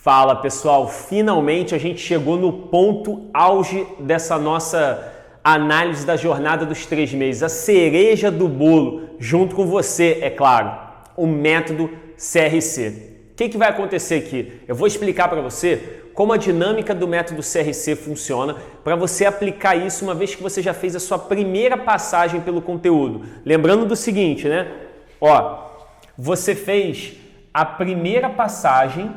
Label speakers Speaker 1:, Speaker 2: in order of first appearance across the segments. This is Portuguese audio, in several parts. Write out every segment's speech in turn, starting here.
Speaker 1: Fala pessoal, finalmente a gente chegou no ponto auge dessa nossa análise da jornada dos 3 meses, a cereja do bolo, junto com você, é claro, o método CRC. O que vai acontecer aqui? Eu vou explicar para você como a dinâmica do método CRC funciona para você aplicar isso uma vez que você já fez a sua primeira passagem pelo conteúdo. Lembrando do seguinte, né? Você fez a primeira passagem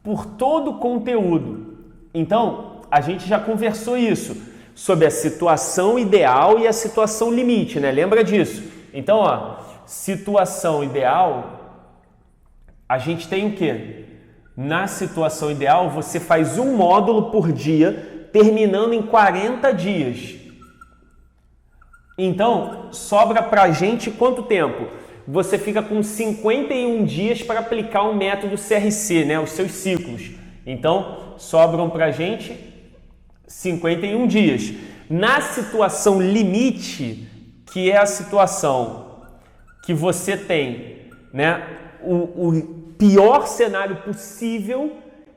Speaker 1: por todo o conteúdo. Então, a gente já conversou isso sobre a situação ideal e a situação limite, né? Lembra disso? Então, situação ideal, a gente tem o quê? Na situação ideal, você faz um módulo por dia, terminando em 40 dias. Então, sobra pra gente quanto tempo? Você fica com 51 dias para aplicar o método CRC, né? Os seus ciclos. Então, sobram pra gente 51 dias. Na situação limite, que é a situação que você tem, né? O pior cenário possível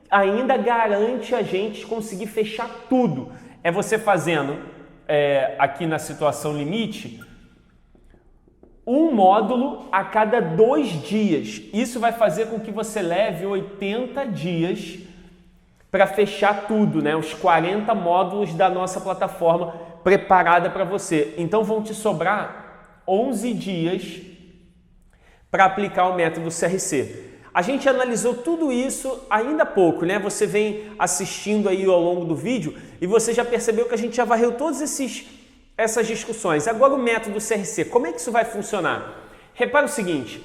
Speaker 1: ainda garante a gente conseguir fechar tudo. É você fazendo, aqui na situação limite, um módulo a cada 2 dias. Isso vai fazer com que você leve 80 dias para fechar tudo, né? Os 40 módulos da nossa plataforma preparada para você. Então vão te sobrar 11 dias para aplicar o método CRC. A gente analisou tudo isso ainda há pouco, né? Você vem assistindo aí ao longo do vídeo e você já percebeu que a gente já varreu todas essas discussões. Agora o método CRC, como é que isso vai funcionar? Repara o seguinte,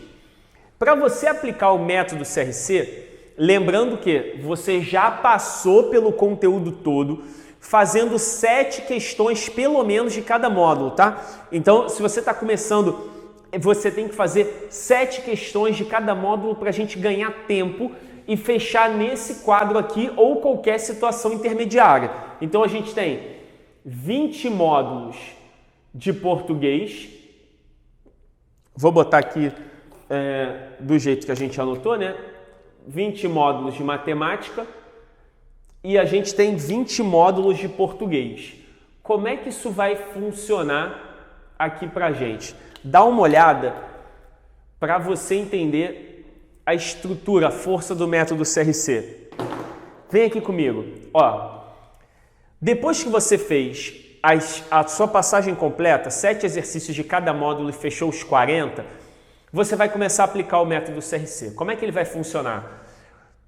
Speaker 1: para você aplicar o método CRC, lembrando que você já passou pelo conteúdo todo, fazendo 7 questões pelo menos de cada módulo, tá? Então, se você está começando, você tem que fazer 7 questões de cada módulo para a gente ganhar tempo e fechar nesse quadro aqui ou qualquer situação intermediária. Então, a gente tem 20 módulos de português. Vou botar aqui do jeito que a gente anotou, né? 20 módulos de matemática e a gente tem 20 módulos de português. Como é que isso vai funcionar aqui pra gente? Dá uma olhada para você entender a estrutura, a força do método CRC. Vem aqui comigo. Depois que você fez a sua passagem completa, 7 exercícios de cada módulo e fechou os 40, você vai começar a aplicar o método CRC. Como é que ele vai funcionar?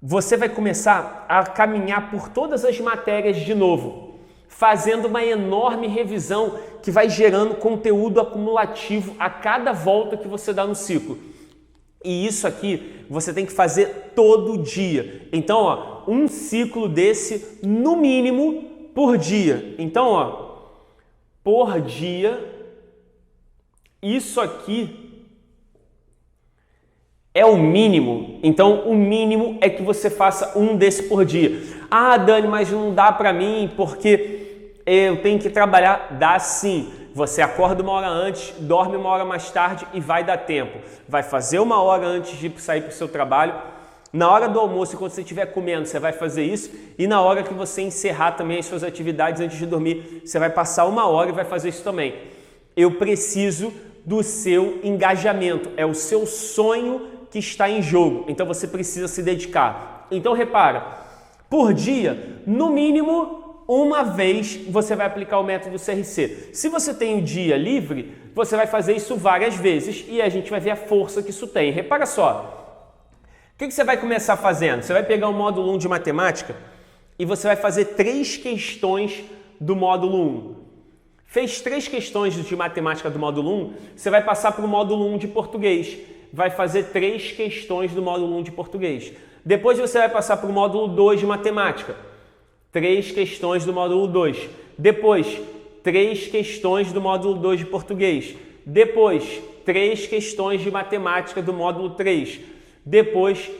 Speaker 1: Você vai começar a caminhar por todas as matérias de novo, fazendo uma enorme revisão que vai gerando conteúdo acumulativo a cada volta que você dá no ciclo. E isso aqui você tem que fazer todo dia. Então, um ciclo desse, no mínimo, por dia. Então, por dia, isso aqui é o mínimo. Então, o mínimo é que você faça um desse por dia. Ah, Dani, mas não dá para mim porque eu tenho que trabalhar. Dá sim. Você acorda 1 hora antes, dorme 1 hora mais tarde e vai dar tempo. Vai fazer 1 hora antes de sair para o seu trabalho. Na hora do almoço, quando você estiver comendo, você vai fazer isso. E na hora que você encerrar também as suas atividades antes de dormir, você vai passar 1 hora e vai fazer isso também. Eu preciso do seu engajamento. É o seu sonho que está em jogo. Então você precisa se dedicar. Então repara, por dia, no mínimo, uma vez você vai aplicar o método CRC. Se você tem o dia livre, você vai fazer isso várias vezes e a gente vai ver a força que isso tem. Repara só. O que você vai começar fazendo? Você vai pegar o módulo 1 de matemática e você vai fazer 3 questões do módulo 1. Fez 3 questões de matemática do módulo 1, você vai passar para o módulo 1 de português. Vai fazer 3 questões do módulo 1 de português. Depois você vai passar para o módulo 2 de matemática. 3 questões do módulo 2. Depois, 3 questões do módulo 2 de português. Depois, 3 questões de matemática do módulo 3. Depois,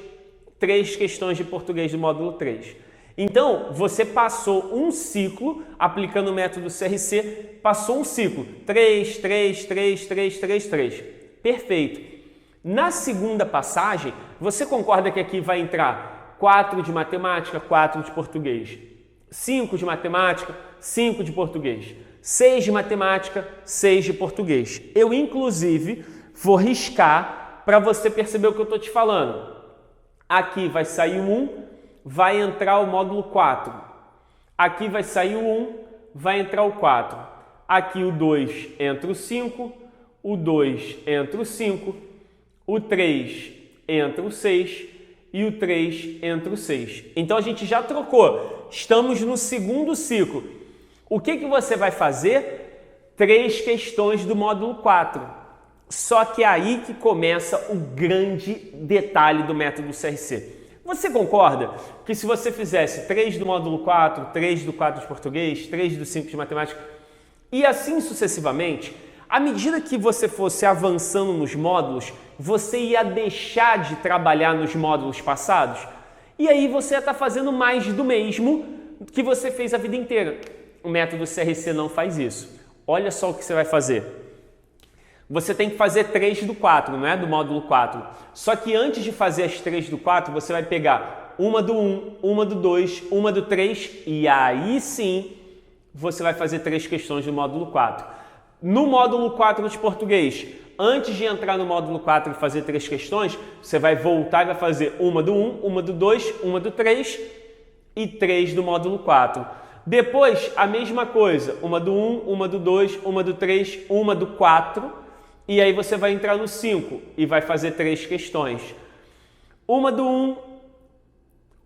Speaker 1: 3 questões de português do módulo 3. Então, você passou um ciclo, aplicando o método CRC, passou um ciclo. 3, 3, 3, 3, 3, 3. Perfeito. Na segunda passagem, você concorda que aqui vai entrar 4 de matemática, 4 de português. 5 de matemática, 5 de português. 6 de matemática, 6 de português. Eu, inclusive, vou riscar para você perceber o que eu estou te falando. Aqui vai sair o 1, vai entrar o módulo 4. Aqui vai sair o 1, vai entrar o 4. Aqui o 2 entra o 5, o 2 entra o 5, o 3 entra o 6 e o 3 entra o 6. Então a gente já trocou. Estamos no segundo ciclo. O que você vai fazer? 3 questões do módulo 4. Só que é aí que começa o grande detalhe do método CRC. Você concorda que se você fizesse 3 do módulo 4, 3 do 4 de português, 3 do 5 de matemática e assim sucessivamente, à medida que você fosse avançando nos módulos, você ia deixar de trabalhar nos módulos passados e aí você ia estar fazendo mais do mesmo que você fez a vida inteira. O método CRC não faz isso. Olha só o que você vai fazer. Você tem que fazer 3 do 4, não é? Do módulo 4. Só que antes de fazer as 3 do 4, você vai pegar uma do 1, uma do 2, uma do 3 e aí sim você vai fazer 3 questões do módulo 4. No módulo 4 de português, antes de entrar no módulo 4 e fazer 3 questões, você vai voltar e vai fazer uma do 1, uma do 2, uma do 3 e 3 do módulo 4. Depois, a mesma coisa, uma do 1, uma do 2, uma do 3, uma do 4. E aí você vai entrar no 5 e vai fazer 3 questões. Uma do 1,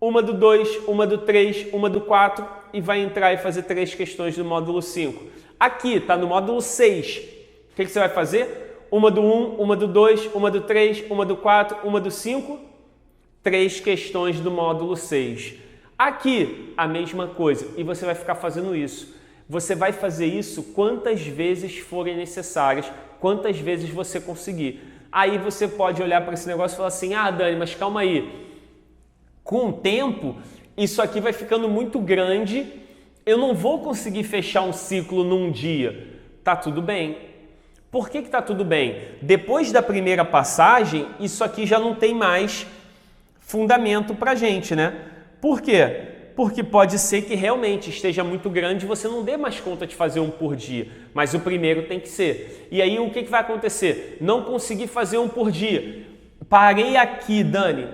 Speaker 1: uma do 2, uma do 3, uma do 4 e vai entrar e fazer 3 questões do módulo 5. Aqui está no módulo 6. O que você vai fazer? Uma do 1, uma do 2, uma do 3, uma do 4, uma do 5. 3 questões do módulo 6. Aqui a mesma coisa e você vai ficar fazendo isso. Você vai fazer isso quantas vezes forem necessárias, quantas vezes você conseguir. Aí você pode olhar para esse negócio e falar assim, ah, Dani, mas calma aí. Com o tempo, isso aqui vai ficando muito grande, eu não vou conseguir fechar um ciclo num dia. Tá tudo bem. Por que tá tudo bem? Depois da primeira passagem, isso aqui já não tem mais fundamento pra gente, né? Por quê? Porque pode ser que realmente esteja muito grande e você não dê mais conta de fazer um por dia, mas o primeiro tem que ser. E aí o que vai acontecer? Não consegui fazer um por dia. Parei aqui, Dani.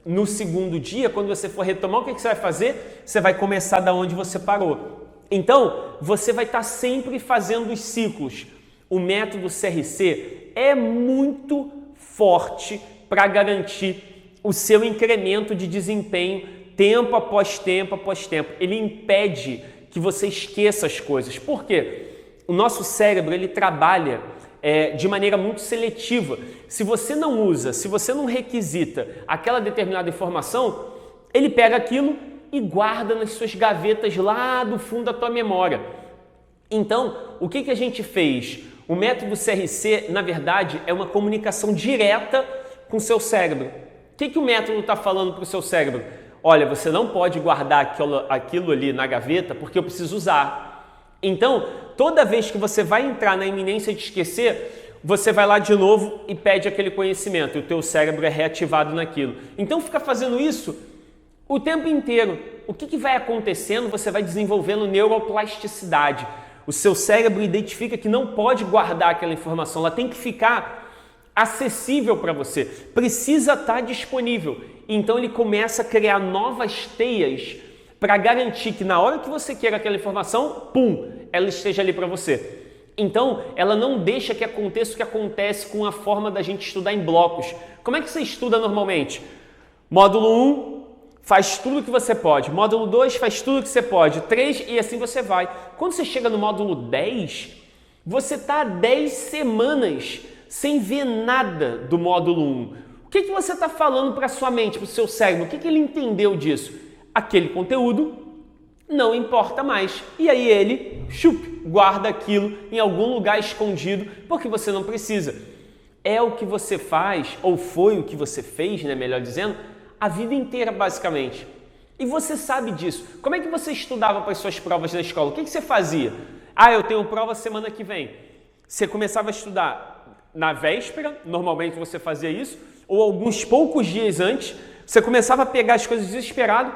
Speaker 1: No segundo dia, quando você for retomar, o que você vai fazer? Você vai começar da onde você parou. Então, você vai estar sempre fazendo os ciclos. O método CRC é muito forte para garantir o seu incremento de desempenho tempo após tempo após tempo. Ele impede que você esqueça as coisas. Por quê? O nosso cérebro ele trabalha de maneira muito seletiva. Se você não usa, se você não requisita aquela determinada informação, ele pega aquilo e guarda nas suas gavetas lá do fundo da tua memória. Então, o que a gente fez? O método CRC, na verdade, é uma comunicação direta com o seu cérebro. O que o método está falando para o seu cérebro? Olha, você não pode guardar aquilo ali na gaveta porque eu preciso usar. Então, toda vez que você vai entrar na iminência de esquecer, você vai lá de novo e pede aquele conhecimento. E o teu cérebro é reativado naquilo. Então, fica fazendo isso o tempo inteiro. O que vai acontecendo? Você vai desenvolvendo neuroplasticidade. O seu cérebro identifica que não pode guardar aquela informação. Ela tem que ficar acessível para você. Precisa estar disponível. Então ele começa a criar novas teias para garantir que na hora que você quer aquela informação, pum, ela esteja ali para você. Então, ela não deixa que aconteça o que acontece com a forma da gente estudar em blocos. Como é que você estuda normalmente? Módulo 1 faz tudo que você pode. Módulo 2 faz tudo que você pode. 3 e assim você vai. Quando você chega no módulo 10, você está 10 semanas sem ver nada do módulo 1. O que você está falando para a sua mente, para o seu cérebro? O que ele entendeu disso? Aquele conteúdo não importa mais. E aí ele guarda aquilo em algum lugar escondido porque você não precisa. É o que você faz, ou foi o que você fez, né, melhor dizendo, a vida inteira basicamente. E você sabe disso. Como é que você estudava para as suas provas na escola? O que você fazia? Ah, eu tenho prova semana que vem. Você começava a estudar na véspera, normalmente você fazia isso, ou alguns poucos dias antes, Você começava a pegar as coisas desesperado,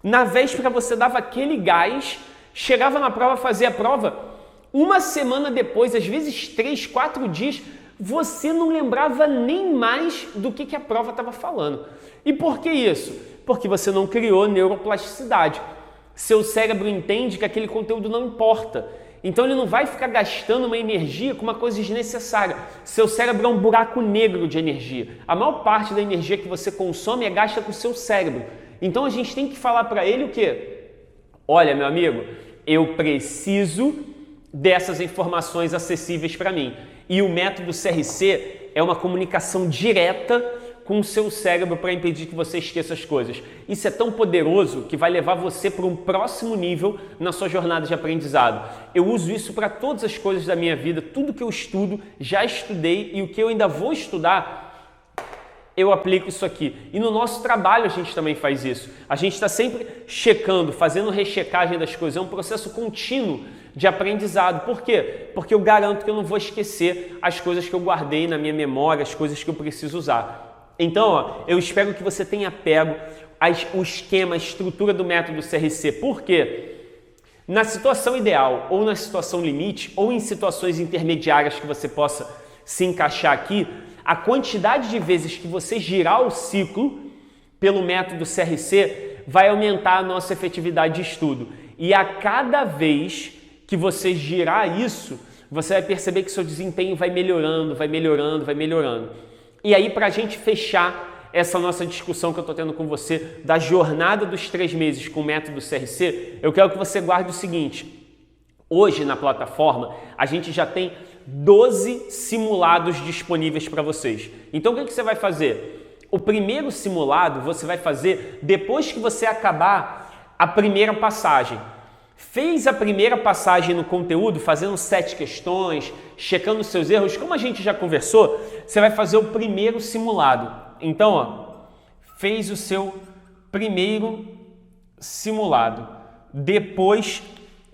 Speaker 1: na véspera você dava aquele gás, chegava na prova, fazia a prova, uma semana depois, às vezes 3, 4 dias, você não lembrava nem mais do que a prova estava falando. E por que isso? Porque você não criou neuroplasticidade. Seu cérebro entende que aquele conteúdo não importa. Então ele não vai ficar gastando uma energia com uma coisa desnecessária. Seu cérebro é um buraco negro de energia. A maior parte da energia que você consome é gasta com o seu cérebro. Então a gente tem que falar para ele o quê? Olha, meu amigo, eu preciso dessas informações acessíveis para mim. E o método CRC é uma comunicação direta com o seu cérebro para impedir que você esqueça as coisas. Isso é tão poderoso que vai levar você para um próximo nível na sua jornada de aprendizado. Eu uso isso para todas as coisas da minha vida, tudo que eu estudo, já estudei e o que eu ainda vou estudar, eu aplico isso aqui. E no nosso trabalho a gente também faz isso. A gente está sempre checando, fazendo rechecagem das coisas. É um processo contínuo de aprendizado. Por quê? Porque eu garanto que eu não vou esquecer as coisas que eu guardei na minha memória, as coisas que eu preciso usar. Então, eu espero que você tenha pego o esquema, a estrutura do método CRC. Por quê? Na situação ideal, ou na situação limite, ou em situações intermediárias que você possa se encaixar aqui, a quantidade de vezes que você girar o ciclo pelo método CRC vai aumentar a nossa efetividade de estudo. E a cada vez que você girar isso, você vai perceber que seu desempenho vai melhorando, vai melhorando, vai melhorando. E aí, para a gente fechar essa nossa discussão que eu estou tendo com você da jornada dos 3 meses com o método CRC, eu quero que você guarde o seguinte. Hoje, na plataforma, a gente já tem 12 simulados disponíveis para vocês. Então, o que você vai fazer? O primeiro simulado você vai fazer depois que você acabar a primeira passagem. Fez a primeira passagem no conteúdo, fazendo 7 questões, checando seus erros, como a gente já conversou, você vai fazer o primeiro simulado. Então, fez o seu primeiro simulado, depois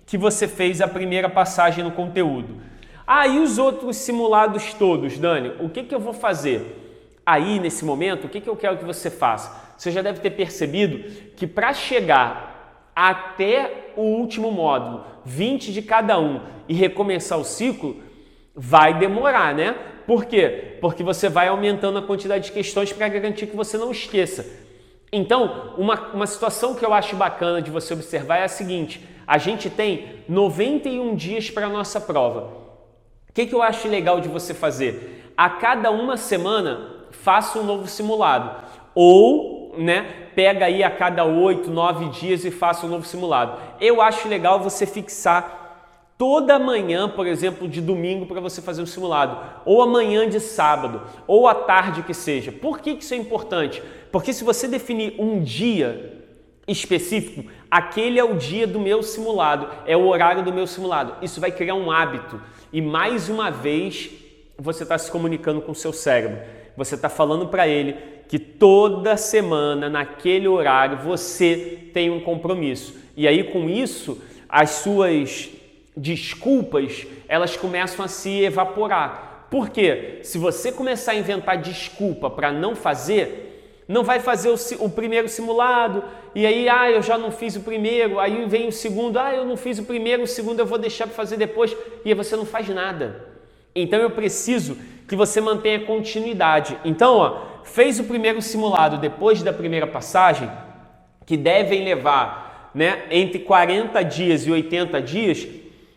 Speaker 1: que você fez a primeira passagem no conteúdo. E os outros simulados todos, Dani, o que eu vou fazer? Aí, nesse momento, o que eu quero que você faça? Você já deve ter percebido que para chegar até o último módulo, 20 de cada um, e recomeçar o ciclo, vai demorar, né? Por quê? Porque você vai aumentando a quantidade de questões para garantir que você não esqueça. Então, uma situação que eu acho bacana de você observar é a seguinte: a gente tem 91 dias para a nossa prova. O que eu acho legal de você fazer? A cada uma semana, faça um novo simulado. Ou, pega aí a cada 8, 9 dias e faça um novo simulado. Eu acho legal você fixar toda manhã, por exemplo, de domingo para você fazer um simulado. Ou amanhã de sábado, ou à tarde que seja. Por que isso é importante? Porque se você definir um dia específico, aquele é o dia do meu simulado, é o horário do meu simulado. Isso vai criar um hábito. E mais uma vez, você está se comunicando com o seu cérebro. Você está falando para ele que toda semana, naquele horário, você tem um compromisso. E aí, com isso, as suas desculpas, elas começam a se evaporar. Por quê? Se você começar a inventar desculpa para não fazer, não vai fazer o primeiro simulado, e aí, eu já não fiz o primeiro, aí vem o segundo, eu não fiz o primeiro, o segundo eu vou deixar para fazer depois, e aí você não faz nada. Então, eu preciso que você mantenha continuidade. Então, fez o primeiro simulado depois da primeira passagem, que devem levar entre 40 dias e 80 dias,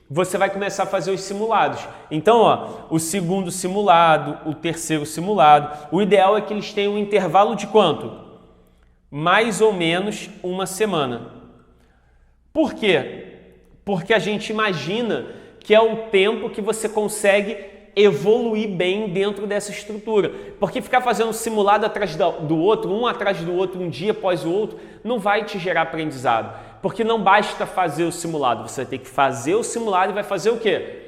Speaker 1: você vai começar a fazer os simulados. Então, o segundo simulado, o terceiro simulado, o ideal é que eles tenham um intervalo de quanto? Mais ou menos uma semana. Por quê? Porque a gente imagina que é o tempo que você consegue evoluir bem dentro dessa estrutura. Porque ficar fazendo um simulado atrás do outro, um atrás do outro, um dia após o outro, não vai te gerar aprendizado. Porque não basta fazer o simulado, você vai ter que fazer o simulado e vai fazer o quê?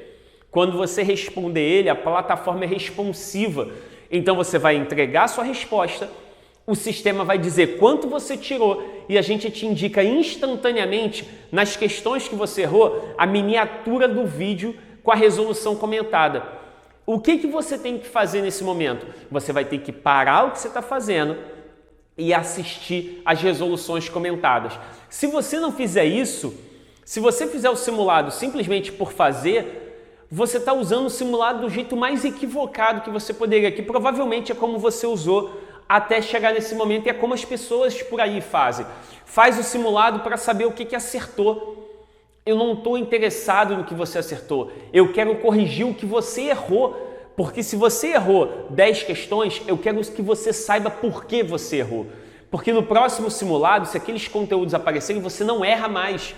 Speaker 1: Quando você responder ele, a plataforma é responsiva. Então você vai entregar a sua resposta, o sistema vai dizer quanto você tirou e a gente te indica instantaneamente, nas questões que você errou, a miniatura do vídeo com a resolução comentada. O que você tem que fazer nesse momento? Você vai ter que parar o que você está fazendo, e assistir às resoluções comentadas. Se você não fizer isso, se você fizer o simulado simplesmente por fazer, você está usando o simulado do jeito mais equivocado que você poderia, que provavelmente é como você usou até chegar nesse momento e é como as pessoas por aí fazem. Faz o simulado para saber o que acertou. Eu não estou interessado no que você acertou, eu quero corrigir o que você errou. Porque se você errou 10 questões, eu quero que você saiba por que você errou. Porque no próximo simulado, se aqueles conteúdos aparecerem, você não erra mais.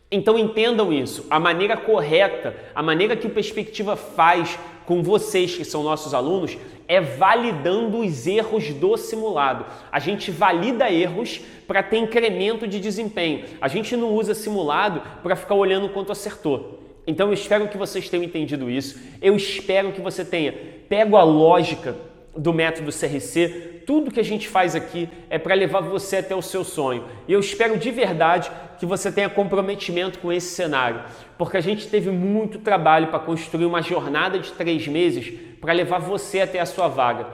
Speaker 1: Então entendam isso. A maneira correta, a maneira que o Perspectiva faz com vocês, que são nossos alunos, é validando os erros do simulado. A gente valida erros para ter incremento de desempenho. A gente não usa simulado para ficar olhando quanto acertou. Então eu espero que vocês tenham entendido isso, eu espero que você tenha pego a lógica do método CRC, tudo que a gente faz aqui é para levar você até o seu sonho. E eu espero de verdade que você tenha comprometimento com esse cenário, porque a gente teve muito trabalho para construir uma jornada de 3 meses para levar você até a sua vaga.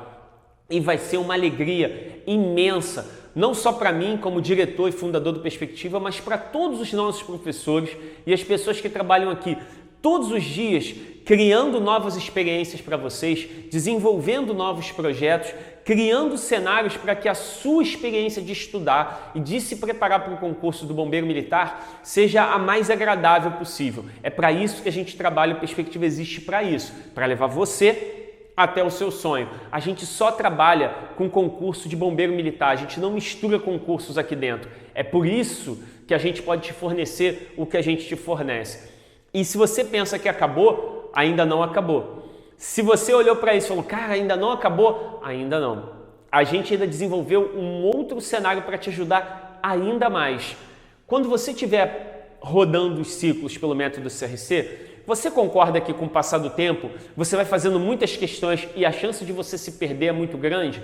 Speaker 1: E vai ser uma alegria imensa, não só para mim como diretor e fundador do Perspectiva, mas para todos os nossos professores e as pessoas que trabalham aqui todos os dias, criando novas experiências para vocês, desenvolvendo novos projetos, criando cenários para que a sua experiência de estudar e de se preparar para o concurso do Bombeiro Militar seja a mais agradável possível. É para isso que a gente trabalha, o Perspectiva existe para isso, para levar você até o seu sonho. A gente só trabalha com concurso de bombeiro militar, a gente não mistura concursos aqui dentro. É por isso que a gente pode te fornecer o que a gente te fornece. E se você pensa que acabou, ainda não acabou. Se você olhou para isso e falou, cara, ainda não acabou, ainda não. A gente ainda desenvolveu um outro cenário para te ajudar ainda mais. Quando você estiver rodando os ciclos pelo método CRC, você concorda que com o passar do tempo, você vai fazendo muitas questões e a chance de você se perder é muito grande?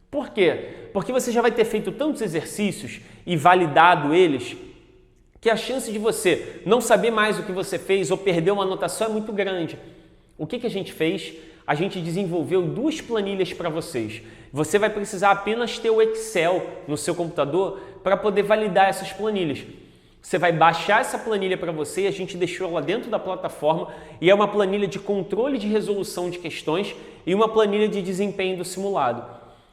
Speaker 1: Por quê? Porque você já vai ter feito tantos exercícios e validado eles, que a chance de você não saber mais o que você fez ou perder uma anotação é muito grande. O que a gente fez? A gente desenvolveu 2 planilhas para vocês. Você vai precisar apenas ter o Excel no seu computador para poder validar essas planilhas. Você vai baixar essa planilha para você, a gente deixou ela dentro da plataforma e é uma planilha de controle de resolução de questões e uma planilha de desempenho do simulado.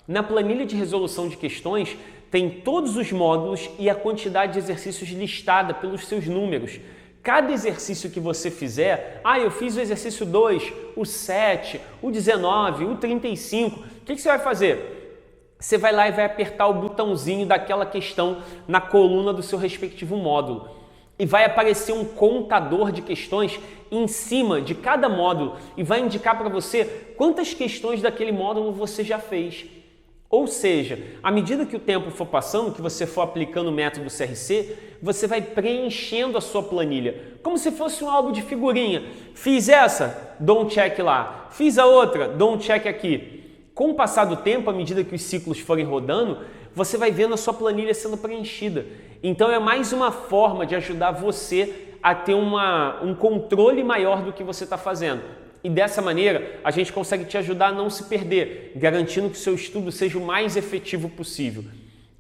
Speaker 1: Na planilha de resolução de questões tem todos os módulos e a quantidade de exercícios listada pelos seus números. Cada exercício que você fizer, eu fiz o exercício 2, o 7, o 19, o 35, o que você vai fazer? Você vai lá e vai apertar o botãozinho daquela questão na coluna do seu respectivo módulo. E vai aparecer um contador de questões em cima de cada módulo e vai indicar para você quantas questões daquele módulo você já fez. Ou seja, à medida que o tempo for passando, que você for aplicando o método CRC, você vai preenchendo a sua planilha, como se fosse um álbum de figurinha. Fiz essa, dou um check lá. Fiz a outra, dou um check aqui. Com o passar do tempo, à medida que os ciclos forem rodando, você vai vendo a sua planilha sendo preenchida. Então é mais uma forma de ajudar você a ter um controle maior do que você está fazendo. E dessa maneira, a gente consegue te ajudar a não se perder, garantindo que o seu estudo seja o mais efetivo possível.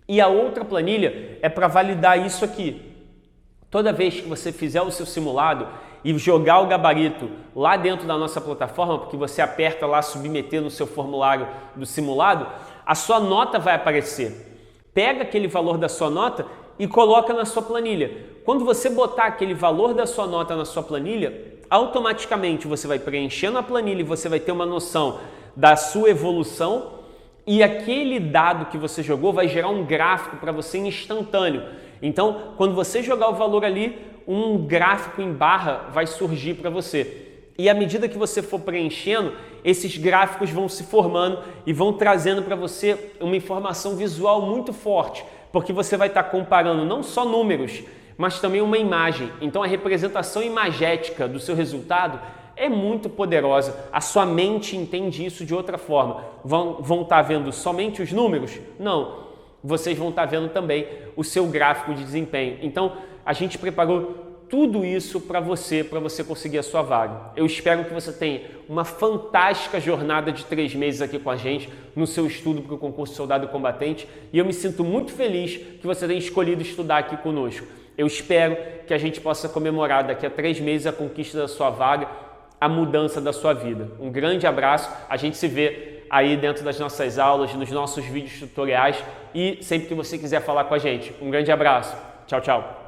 Speaker 1: E a outra planilha é para validar isso aqui. Toda vez que você fizer o seu simulado e jogar o gabarito lá dentro da nossa plataforma, porque você aperta lá submeter no seu formulário do simulado, a sua nota vai aparecer. Pega aquele valor da sua nota e coloca na sua planilha. Quando você botar aquele valor da sua nota na sua planilha, automaticamente você vai preenchendo a planilha e você vai ter uma noção da sua evolução e aquele dado que você jogou vai gerar um gráfico para você instantâneo. Então, quando você jogar o valor ali, um gráfico em barra vai surgir para você. E à medida que você for preenchendo, esses gráficos vão se formando e vão trazendo para você uma informação visual muito forte, porque você vai estar comparando não só números, mas também uma imagem. Então a representação imagética do seu resultado é muito poderosa. A sua mente entende isso de outra forma. Vão estar vendo somente os números? Não. Vocês vão estar vendo também o seu gráfico de desempenho. Então a gente preparou tudo isso para você conseguir a sua vaga. Eu espero que você tenha uma fantástica jornada de 3 meses aqui com a gente no seu estudo para o concurso Soldado Combatente e eu me sinto muito feliz que você tenha escolhido estudar aqui conosco. Eu espero que a gente possa comemorar daqui a 3 meses a conquista da sua vaga, a mudança da sua vida. Um grande abraço, a gente se vê aí dentro das nossas aulas, nos nossos vídeos tutoriais e sempre que você quiser falar com a gente. Um grande abraço, tchau, tchau!